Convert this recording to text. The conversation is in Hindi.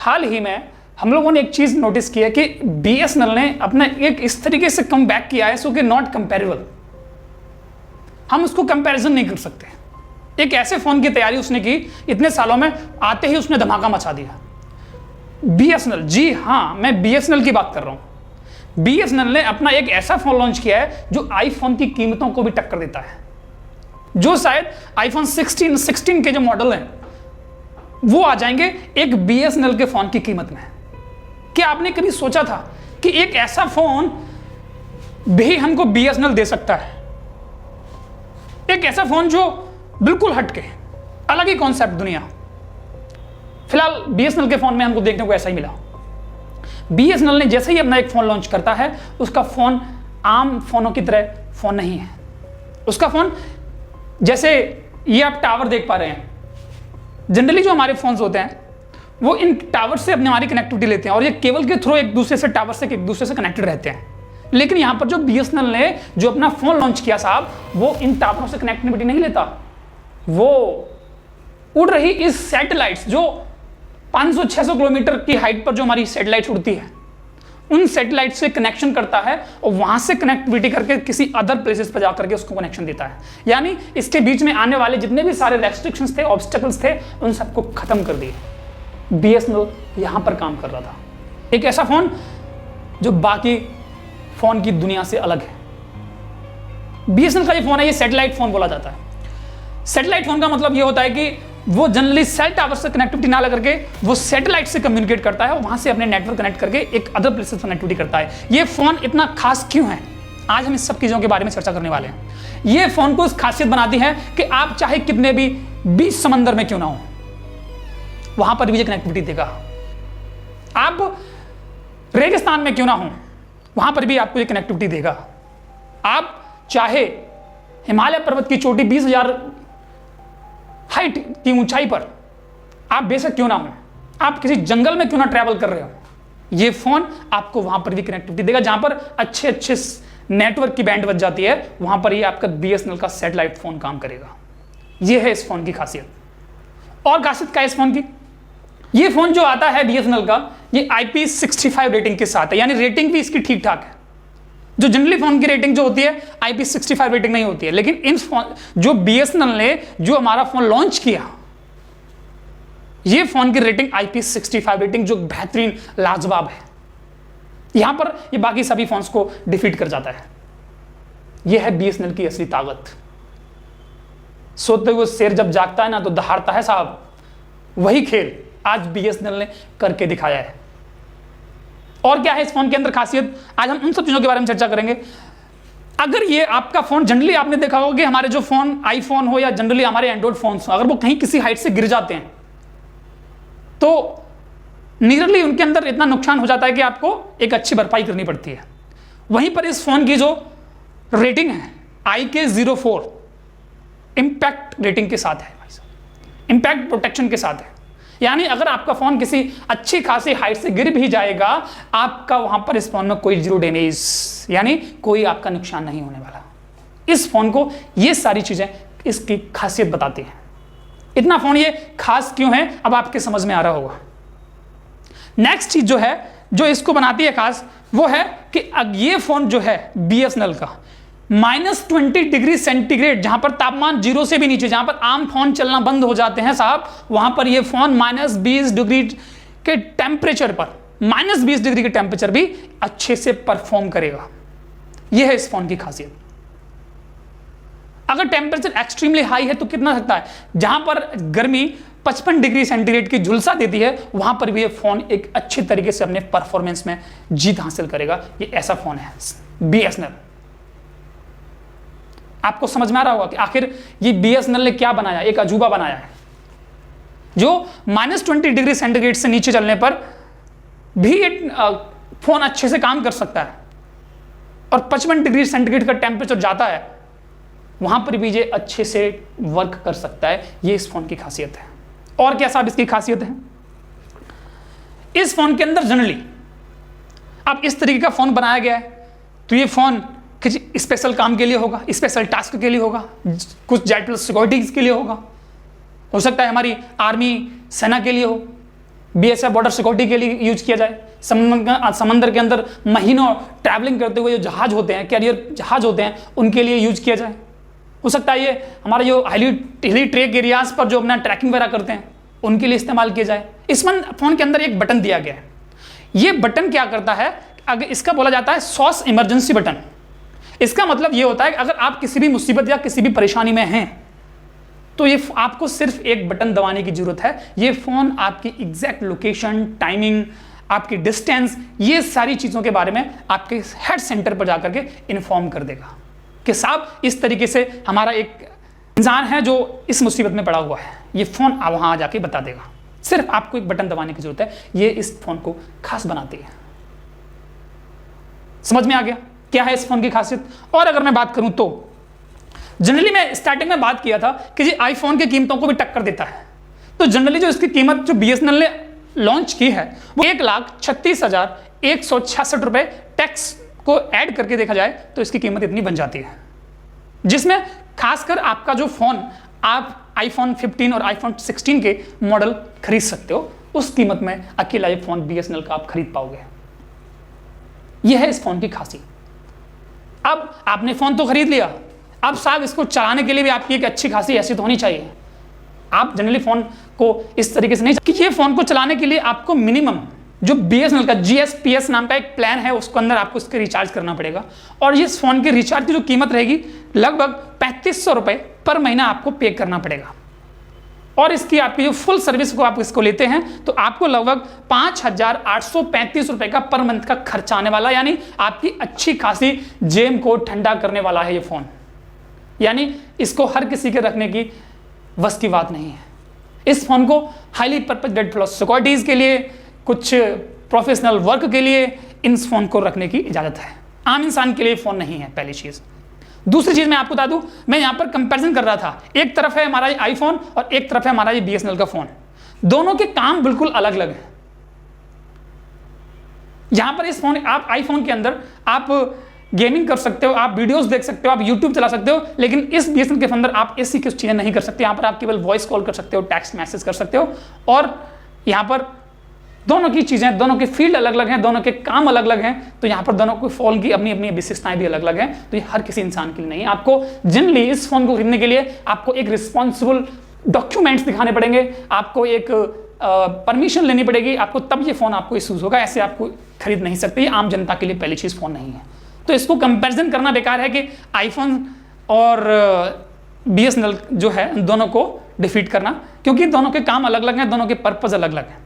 हाल ही में हम लोगों ने एक चीज नोटिस की है कि बीएसएनएल ने अपना एक इस तरीके से कम बैक किया है सो कि नॉट कंपेरेबल, हम उसको कंपैरिजन नहीं कर सकते। एक ऐसे फोन की तैयारी उसने की, इतने सालों में आते ही उसने धमाका मचा दिया। बीएसएनएल, जी हाँ, मैं बीएसएनएल की बात कर रहा हूं। बीएसएनएल ने अपना एक ऐसा फोन लॉन्च किया है जो आईफोन की कीमतों को भी टक्कर देता है, जो शायद आईफोन 16 के जो मॉडल हैं वो आ जाएंगे एक बीएसएनएल के फोन की कीमत में। क्या आपने कभी सोचा था कि एक ऐसा फोन भी हमको बीएसएनएल दे सकता है? एक ऐसा फोन जो बिल्कुल हटके, अलग ही कॉन्सेप्ट दुनिया। फिलहाल बीएसएनएल के फोन में हमको देखने को ऐसा ही मिला। बीएसएनएल ने जैसे ही अपना एक फोन लॉन्च करता है, उसका फोन आम फोनों की तरह फोन नहीं है। उसका फोन, जैसे ये आप टावर देख पा रहे हैं, जनरली जो हमारे फोन्स होते हैं वो इन टावर से अपनी हमारी कनेक्टिविटी लेते हैं और ये केबल के थ्रू एक दूसरे से, टावर से एक दूसरे से कनेक्टेड रहते हैं। लेकिन यहां पर जो बीएसएनएल ने जो अपना फोन लॉन्च किया साहब, वो इन टावरों से कनेक्टिविटी नहीं लेता, वो उड़ रही इस सैटेलाइट्स, जो 500-600 किलोमीटर की हाइट पर जो हमारी सैटेलाइट्स उड़ती है, उन सैटेलाइट से कनेक्शन करता है और वहां से कनेक्टिविटी करके किसी अदर प्लेसेस पर जाकर के उसको कनेक्शन देता है। यानी इसके बीच में आने वाले जितने भी सारे रेस्ट्रिक्शंस थे, ऑब्स्टेकल्स थे, उन सबको खत्म कर दिए। बीएसएनएल यहां पर काम कर रहा था, एक ऐसा फोन जो बाकी फोन की दुनिया से अलग है। बीएसएनएल का ये फोन है, ये सैटेलाइट फोन बोला जाता है। सैटेलाइट फोन का मतलब ये होता है कि वो जनरली सेल टावर से कनेक्टिविटी ना लगा करके वो सैटेलाइट से कम्युनिकेट करता है और वहां से अपने नेटवर्क कनेक्ट करके एक अदर प्लेसेस कनेक्टिविटी करता है। ये फोन इतना खास क्यों है, आज हम इस सब चीजों के बारे में चर्चा करने वाले हैं। ये फोन को इस खासियत बनाती है कि आप चाहे कितने भी बीच समंदर में क्यों ना हो, वहां पर भी ये कनेक्टिविटी देगा। आप रेगिस्तान में क्यों ना हो, वहां पर भी आपको ये कनेक्टिविटी देगा। आप चाहे हिमालय पर्वत की चोटी 20,000 हाइट की ऊंचाई पर आप बेशक क्यों ना हो, आप किसी जंगल में क्यों ना ट्रैवल कर रहे हो, ये फोन आपको वहां पर भी कनेक्टिविटी देगा। जहां पर अच्छे नेटवर्क की बैंड बज जाती है, वहां पर ये आपका बीएसएनएल का सैटेलाइट फोन काम करेगा। ये है इस फोन की खासियत। और खासियत क्या है इस फोन की, ये फोन जो आता है बीएसएनएल का, ये IP65 रेटिंग के साथ है, यानी रेटिंग भी इसकी ठीक ठाक है। जो जनरली फोन की रेटिंग जो होती है IP65 रेटिंग नहीं होती है, लेकिन इन फोन जो बीएसएनएल ने जो हमारा फोन लॉन्च किया, ये फोन की रेटिंग IP65 रेटिंग जो बेहतरीन लाजवाब है। यहां पर ये बाकी सभी फोन्स को डिफीट कर जाता है। यह है बीएसएनएल की असली ताकत। सोते हुए शेर जब जागता है ना तो दहाड़ता है साहब, वही खेल आज बीएसएनएल ने करके दिखाया है। और क्या है इस फोन के अंदर खासियत, आज हम उन सब चीजों के बारे में चर्चा करेंगे। अगर ये आपका फोन, जनरली आपने देखा होगा कि हमारे जो फोन आईफोन हो या जनरली हमारे एंड्रॉइड फोन्स हो, अगर वो कहीं किसी हाइट से गिर जाते हैं तो नियरली उनके अंदर इतना नुकसान हो जाता है कि आपको एक अच्छी भरपाई करनी पड़ती है। वहीं पर इस फोन की जो रेटिंग है IK04 इंपैक्ट रेटिंग के साथ है, इंपैक्ट प्रोटेक्शन के साथ है। यानी अगर आपका फोन किसी अच्छी खासी हाइट से गिर भी जाएगा, आपका वहां पर इस फोन में कोई जीरो डैमेज, यानी कोई आपका नुकसान नहीं होने वाला। इस फोन को ये सारी चीजें इसकी खासियत बताती हैं। इतना फोन ये खास क्यों है, अब आपके समझ में आ रहा होगा। नेक्स्ट चीज जो है, जो इसको बनाती है खास, वो है कि ये फोन जो है बीएसएनएल का -20 डिग्री सेंटीग्रेड, जहां पर तापमान 0 से भी नीचे, जहां पर आम फोन चलना बंद हो जाते हैं साहब, वहां पर यह फोन -20 डिग्री के टेम्परेचर पर, -20 डिग्री के टेम्परेचर भी अच्छे से परफॉर्म करेगा। यह है इस फोन की खासियत। अगर टेम्परेचर एक्सट्रीमली हाई है तो कितना सकता है, जहां पर गर्मी 55 डिग्री सेंटीग्रेड की झुलसा देती है, वहां पर भी यह फोन एक अच्छे तरीके से अपने परफॉर्मेंस में जीत हासिल करेगा। ये ऐसा फोन है बीएसएनएल। आपको समझ में आ रहा होगा कि आखिर ये बीएसएनएल ने क्या बनाया, एक अजूबा बनाया है जो -20 डिग्री सेंटीग्रेड से नीचे चलने पर भी एक फोन अच्छे से काम कर सकता है, और 55 डिग्री सेंटीग्रेड का टेम्परेचर जाता है, वहां पर भी ये अच्छे से वर्क कर सकता है। ये इस फोन की खासियत है। और क्या साहब इसकी खासियत है, इस फोन के अंदर जनरली अब इस तरीके का फोन बनाया गया है तो ये फोन किसी स्पेशल काम के लिए होगा, स्पेशल टास्क के लिए होगा, कुछ जेट सिक्योरिटीज के लिए होगा, हो सकता है हमारी आर्मी सेना के लिए हो, BSF बॉर्डर सिक्योरिटी के लिए यूज किया जाए, समंदर के अंदर महीनों ट्रैवलिंग करते हुए जो जहाज होते हैं, कैरियर जहाज होते हैं, उनके लिए यूज किया जाए। हो सकता है ये हमारे जो हिली ट्रेक एरियाज पर जो अपना ट्रैकिंग वगैरह करते हैं उनके लिए इस्तेमाल किया जाए। इस फोन के अंदर एक बटन दिया गया है। ये बटन क्या करता है, अगर इसका बोला जाता है सॉस इमरजेंसी बटन। इसका मतलब ये होता है कि अगर आप किसी भी मुसीबत या किसी भी परेशानी में हैं तो ये आपको सिर्फ एक बटन दबाने की जरूरत है। ये फोन आपकी एग्जैक्ट लोकेशन, टाइमिंग, आपकी डिस्टेंस, ये सारी चीजों के बारे में आपके हेड सेंटर पर जाकर के इन्फॉर्म कर देगा कि साहब इस तरीके से हमारा एक इंसान है जो इस मुसीबत में पड़ा हुआ है। ये फोन वहां आ जाके बता देगा। सिर्फ आपको एक बटन दबाने की जरूरत है। ये इस फोन को खास बनाती है। समझ में आ गया क्या है इस फोन की खासियत? और अगर मैं बात करूं तो जनरली मैं स्टार्टिंग में बात किया था कि जी आईफोन की कीमतों को भी टक्कर देता है। तो जनरली जो इसकी कीमत जो BSNL ने लॉन्च की है वो 1,36,166 रुपए टैक्स को ऐड करके देखा जाए तो इसकी कीमत इतनी बन जाती है, जिसमें खासकर आपका जो फोन आप iPhone 15 और iPhone 16 के मॉडल खरीद सकते हो, उस कीमत में अकेला ये फोन BSNL का आप खरीद पाओगे। यह है इस फोन की खासियत। अब आपने फोन तो खरीद लिया, अब साहब इसको चलाने के लिए भी आपकी एक अच्छी खासी हैसियत होनी चाहिए। आप जनरली फोन को इस तरीके से नहीं कि ये फोन को चलाने के लिए आपको मिनिमम जो BSNL का GSPS नाम का एक प्लान है उसको अंदर आपको इसके रिचार्ज करना पड़ेगा। और ये फोन के रिचार्ज की जो कीमत रहेगी लगभग 3500 रुपए पर महीना आपको पे करना पड़ेगा। और इसकी आपकी जो फुल सर्विस को आप इसको लेते हैं तो आपको लगभग 5,835 रुपए का पर मंथ का खर्चा आने वाला, यानी आपकी अच्छी खासी जेब को ठंडा करने वाला है ये फोन। यानी इसको हर किसी के रखने की बस की बात नहीं है। इस फोन को हाईली पर्पज सिक्योरिटीज के लिए, कुछ प्रोफेशनल वर्क के लिए इस फोन को रखने की इजाजत है। आम इंसान के लिए फोन नहीं है, पहली चीज। दूसरी चीज मैं आपको बता दूं, मैं यहां पर कंपैरिजन कर रहा था, एक तरफ है हमारा आईफोन और एक तरफ है हमारा ये BSNL का फोन। दोनों के काम बिल्कुल अलग अलग हैं। यहां पर इस फोन आप आईफोन के अंदर आप गेमिंग कर सकते हो, आप वीडियोस देख सकते हो, आप यूट्यूब चला सकते हो, लेकिन इस BSNL के अंदर आप ऐसी कुछ चीजें नहीं कर सकते। यहां पर आप केवल वॉइस कॉल कर सकते हो, टेक्स्ट मैसेज कर सकते हो। और यहां पर दोनों की चीजें, दोनों के फील्ड अलग अलग हैं, दोनों के काम अलग अलग हैं। तो यहां पर दोनों को फोन की अपनी अपनी विशेषताएं भी अलग अलग हैं। तो ये हर किसी इंसान के लिए नहीं है। आपको जनरली इस फोन को खरीदने के लिए आपको एक रिस्पॉन्सिबल डॉक्यूमेंट्स दिखाने पड़ेंगे, आपको एक परमिशन लेनी पड़ेगी, आपको तब ये फोन आपको इशूज होगा। ऐसे आपको खरीद नहीं सकते। ये आम जनता के लिए पहली चीज फोन नहीं है। तो इसको कंपैरिजन करना बेकार है कि आईफोन और BSNL जो है दोनों को डिफीट करना, क्योंकि दोनों के काम अलग अलग हैं, दोनों के पर्पज अलग अलग हैं।